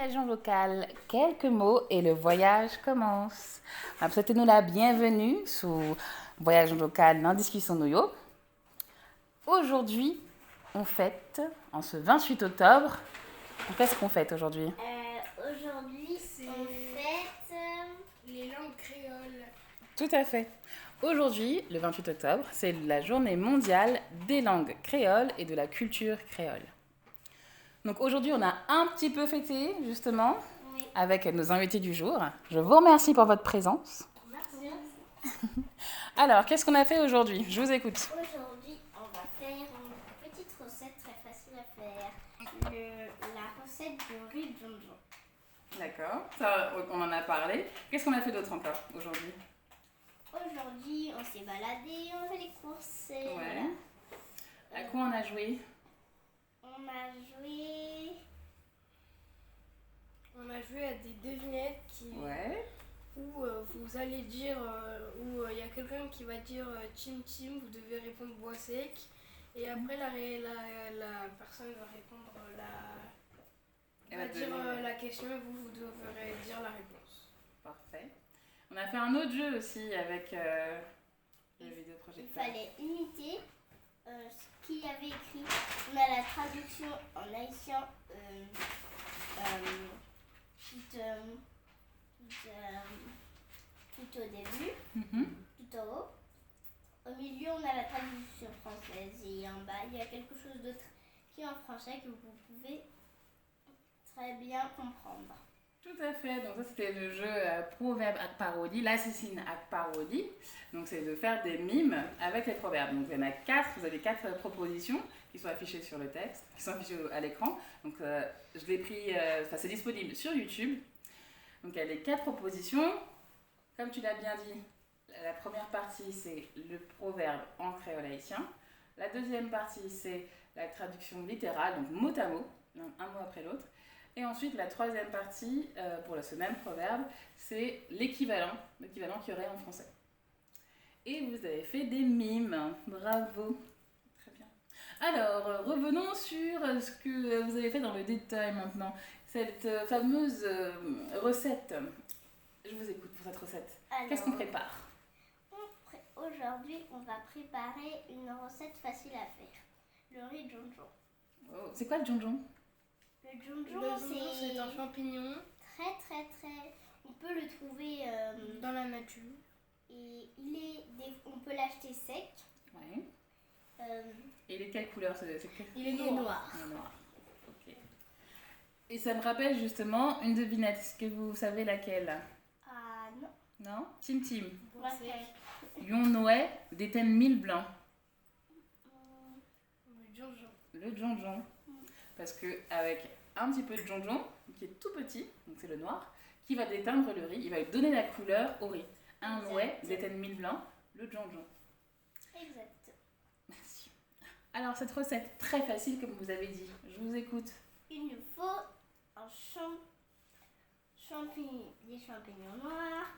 Agent local, quelques mots et le voyage commence. Souhaitez-nous la bienvenue sous Voyage local dans discussion Noyo. Aujourd'hui, on fête, en ce 28 octobre, qu'est-ce qu'on fête aujourd'hui? Aujourd'hui, on fête les langues créoles. Tout à fait. Aujourd'hui, le 28 octobre, c'est la journée mondiale des langues créoles et de la culture créole. Donc aujourd'hui, on a un petit peu fêté, justement, oui, avec nos invités du jour. Je vous remercie pour votre présence. Merci. Alors, qu'est-ce qu'on a fait aujourd'hui? Je vous écoute. Aujourd'hui, on va faire une petite recette très facile à faire. La recette du riz jonjon. D'accord, ça, on en a parlé. Qu'est-ce qu'on a fait d'autre encore aujourd'hui? Aujourd'hui, on s'est baladé, on a fait les courses. Ouais. Voilà. À quoi on a joué? On a joué... On a joué à des devinettes Ouais. où vous allez dire, où il y a quelqu'un qui va dire Tim Tim, vous devez répondre bois sec. Et après, la personne va répondre la question et vous devrez dire la réponse. Parfait. On a fait un autre jeu aussi avec le vidéoprojecteur. Il fallait imiter ce qu'il y avait écrit. On a la traduction en haïtien tout au début, tout en haut. Au milieu, on a la traduction française et en bas, il y a quelque chose d'autre qui est en français que vous pouvez très bien comprendre. Tout à fait, donc ça c'était le jeu proverbe à parodie, l'assassine à parodie. Donc c'est de faire des mimes avec les proverbes. Donc il y en a 4, vous avez 4 propositions qui sont affichées sur le texte, qui sont affichées à l'écran. Donc je l'ai pris, c'est disponible sur YouTube. Donc il y a les 4 propositions. Comme tu l'as bien dit, la première partie c'est le proverbe en créole haïtien. La deuxième partie c'est la traduction littérale, donc mot à mot, un mot après l'autre. Et ensuite, la troisième partie, pour ce même proverbe, c'est l'équivalent qu'il y aurait en français. Et vous avez fait des mimes. Bravo. Très bien. Alors, revenons sur ce que vous avez fait dans le détail maintenant. Cette fameuse recette. Je vous écoute pour cette recette. Alors, qu'est-ce qu'on prépare? Aujourd'hui, on va préparer une recette facile à faire. Le riz jonjon. Oh, c'est quoi le jonjon? Le jonjon, c'est un champignon. Très. On peut le trouver dans la nature. Et on peut l'acheter sec. Ouais. Et il est quelle couleur? Il est noir. Il est noir. Ok. Et ça me rappelle justement une devinette. Est-ce que vous savez laquelle? Ah non. Non? Tim Tim. Ouais. Yon Noé des thèmes mille blancs. Le jonjon. Le jonjon. Parce qu'avec un petit peu de jonjon, qui est tout petit, donc c'est le noir, qui va déteindre le riz, il va lui donner la couleur au riz. Un Noé des thèmes mille blancs, le jonjon. Exact. Merci. Alors cette recette, très facile comme vous avez dit, je vous écoute. Il nous faut des champignons noirs,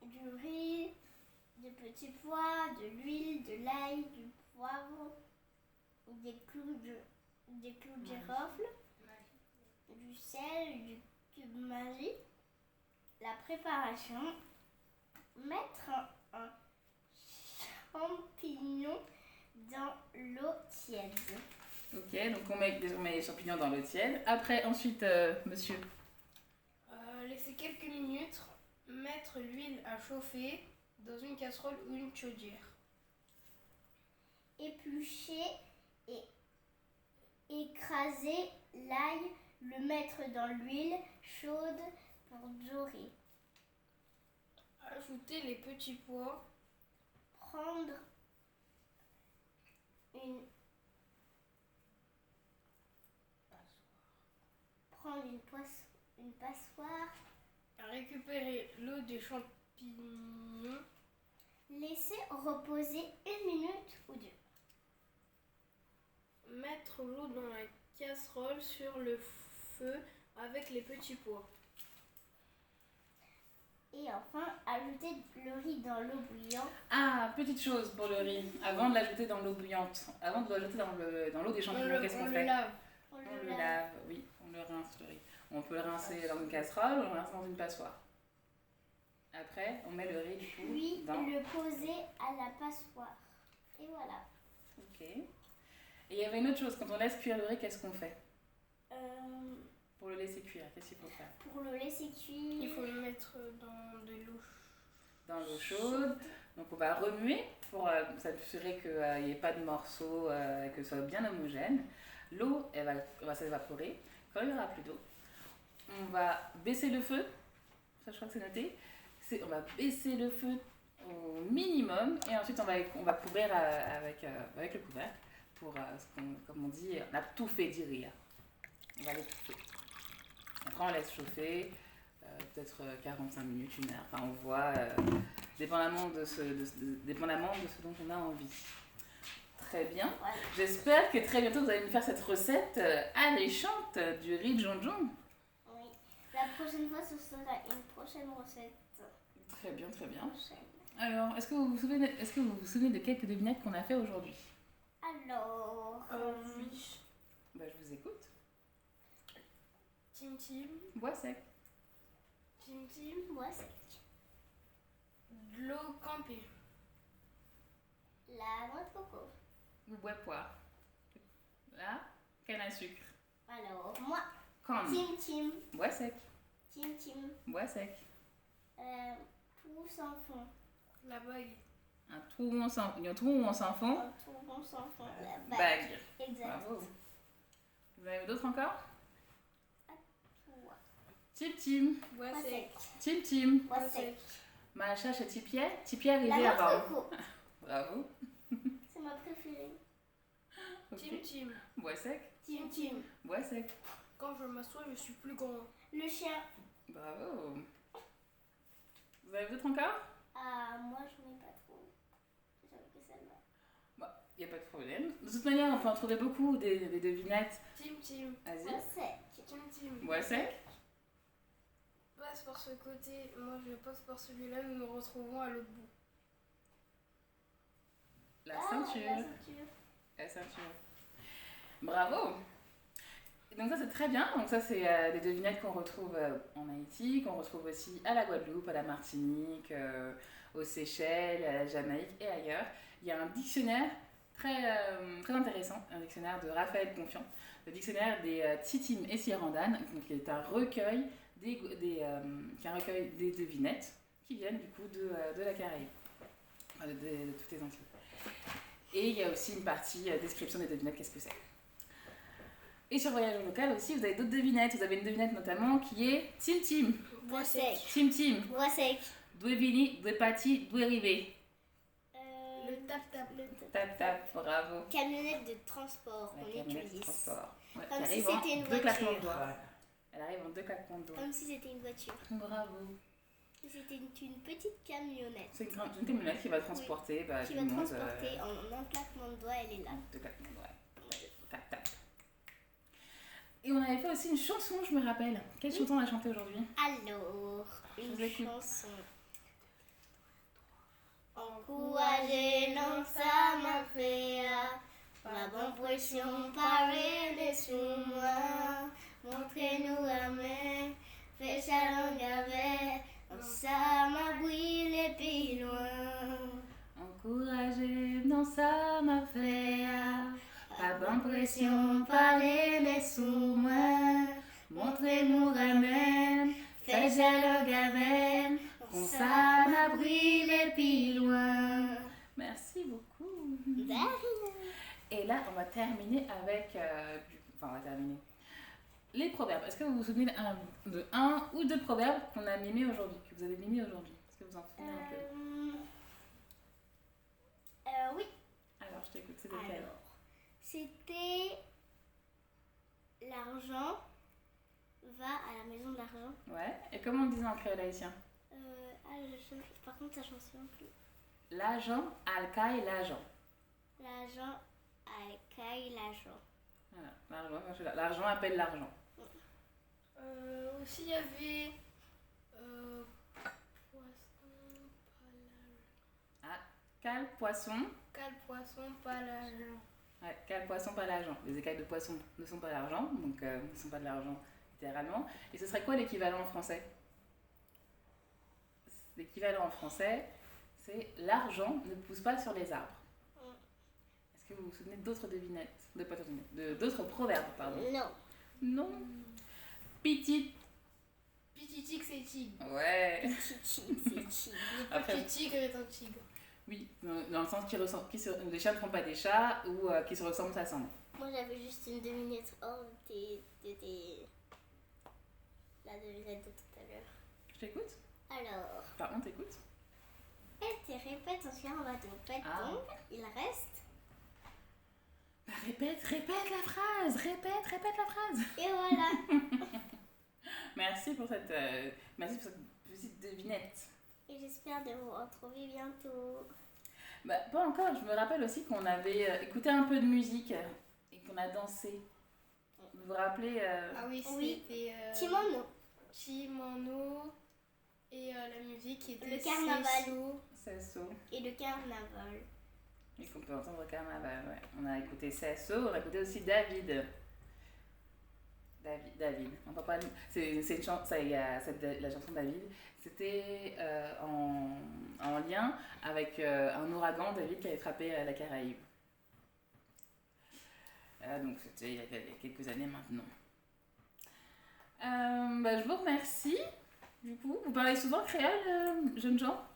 du riz, des petits pois, de l'huile, de l'ail, du poivre, des clous de girofle, du sel, du cube magie. La préparation, mettre un champignon dans l'eau tiède. Ok, donc on met les champignons dans l'eau tiède. Après, ensuite, monsieur. Laisser quelques minutes, mettre l'huile à chauffer dans une casserole ou une chaudière. Éplucher et écraser l'ail, le mettre dans l'huile chaude pour dorer. Ajouter les petits pois. Prendre une passoire. Récupérer l'eau des champignons. Laisser reposer 1 minute ou 2. Mettre l'eau dans la casserole sur le feu avec les petits pois. Et enfin, ajouter le riz dans l'eau bouillante. Ah, petite chose pour le riz. Avant de l'ajouter dans l'eau bouillante, avant de l'ajouter dans l'eau des champignons, qu'est-ce qu'on fait? On le lave. On le lave, oui. On le rince, le riz. On peut le rincer dans une casserole ou le rincer dans une passoire. Après, on met le riz du coup Puis dans... le poser à la passoire. Et voilà. Ok. Et il y avait une autre chose, quand on laisse cuire le riz, qu'est-ce qu'on fait? Pour le laisser cuire, qu'est-ce qu'il faut faire? Pour le laisser cuire, il faut le mettre dans de l'eau. Dans l'eau chaude. Donc on va remuer pour s'assurer qu'il n'y ait pas de morceaux et que ce soit bien homogène. L'eau, elle va s'évaporer. Quand il n'y aura plus d'eau, on va baisser le feu. Ça, je crois que c'est noté. On va baisser le feu au minimum et ensuite on va couvrir avec le couvercle pour, comme on dit, on a tout fait du riz. On va l'étouffer. Après on laisse chauffer, peut-être 45 minutes, 1 heure. Enfin on voit, dépendamment de ce dont on a envie. Très bien. Ouais. J'espère que très bientôt vous allez nous faire cette recette alléchante du riz de jonjon. Oui. La prochaine fois, ce sera une prochaine recette. Très bien, très bien. Alors, est-ce que vous vous souvenez de quelques devinettes qu'on a fait aujourd'hui? Alors, Oui. Bah, je vous écoute. Tim Tim. Bois sec. Tim Tim, bois sec. De l'eau campée. La noix de coco. Ou bois poire. Là, canne à sucre. Alors, moi, Corne. Tim Tim. Bois sec. Tim Tim. Bois sec. Tout sans fond. La bague. Un trou où on s'en fond. Un trou sans fond. La bague. Bague. Exact. Bravo. Vous en avez d'autres encore? Toi. Tim Tim. Bois Bois sec. sec. Tim Tim. Bois sec. Macha chez Tipier. Tipier arrivé La noix avant. de coco. Bravo. C'est ma préférée. Ok. Tim Tim. Bois sec. Tim Tim. Bois sec. Quand je m'assois, je suis plus grand. Le chien. Bravo. Vous avez d'autres encore? Ah, moi, j'en ai pas trop. J'avoue que celle-là. Bon, il n'y a pas de problème. De toute manière, on peut en trouver beaucoup des devinettes. Tim Tim. Vas-y. Bois sec. Tim Tim. Bois sec. Passe par ce côté, moi je passe par celui-là, nous nous retrouvons à l'autre bout. La Ah, ceinture. la ceinture. La ceinture. Bravo. Et donc ça c'est très bien. Donc ça c'est des devinettes qu'on retrouve en Haïti, qu'on retrouve aussi à la Guadeloupe, à la Martinique, aux Seychelles, à la Jamaïque et ailleurs. Il y a un dictionnaire très intéressant, un dictionnaire de Raphaël Confiant, le dictionnaire des Titim et Sirandan, qui est un recueil des devinettes qui viennent du coup de la Caraïbe, enfin, de toutes les Antilles. Et il y a aussi une partie description des devinettes, qu'est-ce que c'est. Et sur Voyage au local aussi, vous avez d'autres devinettes. Vous avez une devinette notamment qui est Tim Tim. Bois sec. Tim Tim. Bois sec. Due vini, due pati, due rive. Le tap-tap. Tap tap, bravo. Camionnette de transport, La on camionnette de utilise. transport. Ouais, Comme qui si arrive en c'était une 2 claquements de voiture. doigts. Elle arrive en 2 claquements de doigts. Comme si c'était une voiture. Bravo. C'était une petite camionnette C'est une camionnette qui va transporter qui du va monde. transporter en un claquement de doigts, elle est là. 2 claquements de doigts. Tap tap. Et on avait fait aussi une chanson, je me rappelle. Quelle chanson on a chanté aujourd'hui? Alors, vous une écoute. chanson. Encourager non ça m'a fait ma bonne pression parler sur moi. Montrez-nous la main, fais chaleur avec, ça m'a brûlé plus loin. Encourager, non ça m'a fait. Pas bonne pression parler sur moi. Montrez-nous la main, fais dialogue avec. On Ça m'a brûlé plus loin. Merci beaucoup. Et là, on va terminer avec... Enfin, on va terminer. Les proverbes. Est-ce que vous vous souvenez de un ou deux proverbes qu'on a mimés aujourd'hui, que vous avez mimés aujourd'hui? Est-ce que vous en souvenez un peu? Oui. Alors, je t'écoute, c'est lequel? Alors, c'était l'argent va à la maison de l'argent. Ouais. Et comment on disait en créole haïtien? Par contre, ça, je m'en souviens plus. L'argent, alcaille, l'argent. L'argent accueille l'argent. Voilà, l'argent, moi, je suis là. L'argent appelle l'argent. Aussi, il y avait. Poisson, pas l'argent. Ah, cale, poisson. Quel poisson, pas l'argent. Ouais, car poisson, pas l'argent. Les écailles de poisson ne sont pas l'argent, donc ne sont pas de l'argent littéralement. Et ce serait quoi l'équivalent en français? L'équivalent en français, c'est l'argent ne pousse pas sur les arbres. Est-ce que vous vous souvenez d'autres devinettes? D'autres proverbes, pardon? Non. Non. Petit. Petit tigre, c'est tigre. Ouais. Petit tigre, c'est tigre. Après, Petit tigre est un tigre. oui, dans le sens les chats ne font pas des chats ou qui se ressemblent, ça semble. Moi, j'avais juste une devinette hors la devinette de tout à l'heure. Je t'écoute? Alors, On t'écoute. elle te répète en chien en bateau. Donc, il reste. Bah, répète la phrase. Répète la phrase. Et voilà. Merci pour cette petite devinette. Et j'espère de vous retrouver bientôt. Bah, pas encore. Je me rappelle aussi qu'on avait écouté un peu de musique et qu'on a dansé. Vous vous rappelez Ah oui, Oui. c'était Timon. Chimano et la musique était Le carnaval. Sesso. Et le carnaval. Et qu'on peut entendre carnaval, ouais. On a écouté Sesso, on a écouté aussi David. David. On peut pas... C'est une chanson, la chanson David. C'était en lien avec un ouragan, David, qui avait frappé la Caraïbe. Donc c'était il y a quelques années maintenant. Je vous remercie. Du coup, vous parlez souvent créole, jeunes gens?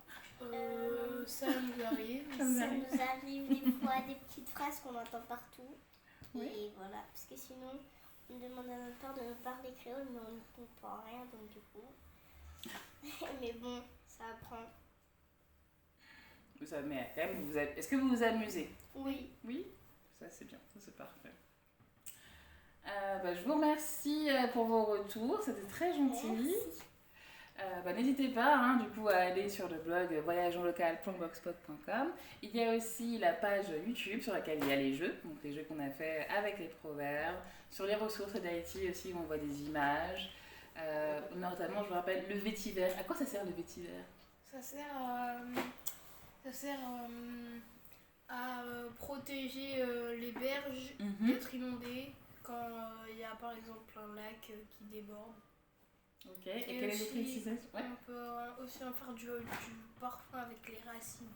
Ça nous arrive. Ça nous arrive des fois des petites phrases qu'on entend partout. Oui. Et voilà, parce que sinon, on demande à notre père de nous parler créole, mais on ne comprend rien, donc du coup. Mais bon, ça apprend. Mais quand même, est-ce que vous vous amusez? Oui. Oui? Ça c'est bien, ça c'est parfait. Je vous remercie pour vos retours, c'était très gentil. Merci. N'hésitez pas du coup à aller sur le blog voyageonlocal.blogspot.com. Il y a aussi la page YouTube sur laquelle il y a les jeux, donc les jeux qu'on a fait avec les proverbes, sur les ressources d'Haïti aussi où on voit des images. Notamment, je me rappelle le vétiver. À quoi ça sert le vétiver? Ça sert à protéger les berges d'être inondées quand il y a par exemple un lac qui déborde. Ok, et quelle est l'utilisation? Ouais. On peut aussi en faire du parfum avec les racines.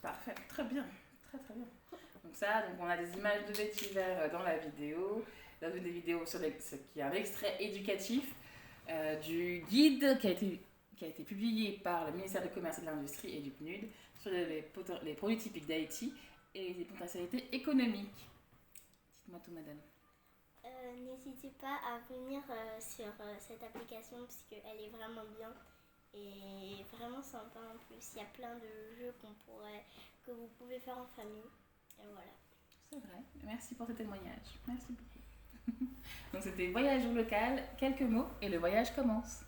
Parfait, très bien, très bien. Donc on a des images de vétiver dans la vidéo, dans une des vidéos qui est un extrait éducatif du guide qui a été publié par le ministère du Commerce et de l'Industrie et du PNUD sur les produits typiques d'Haïti et les potentialités économiques. Dites-moi tout, madame. N'hésitez pas à venir sur cette application parce qu'elle est vraiment bien et vraiment sympa en plus. Il y a plein de jeux que vous pouvez faire en famille. Et voilà. C'est vrai. Merci pour ce témoignage. Merci beaucoup. Donc c'était Voyage au local, quelques mots et le voyage commence.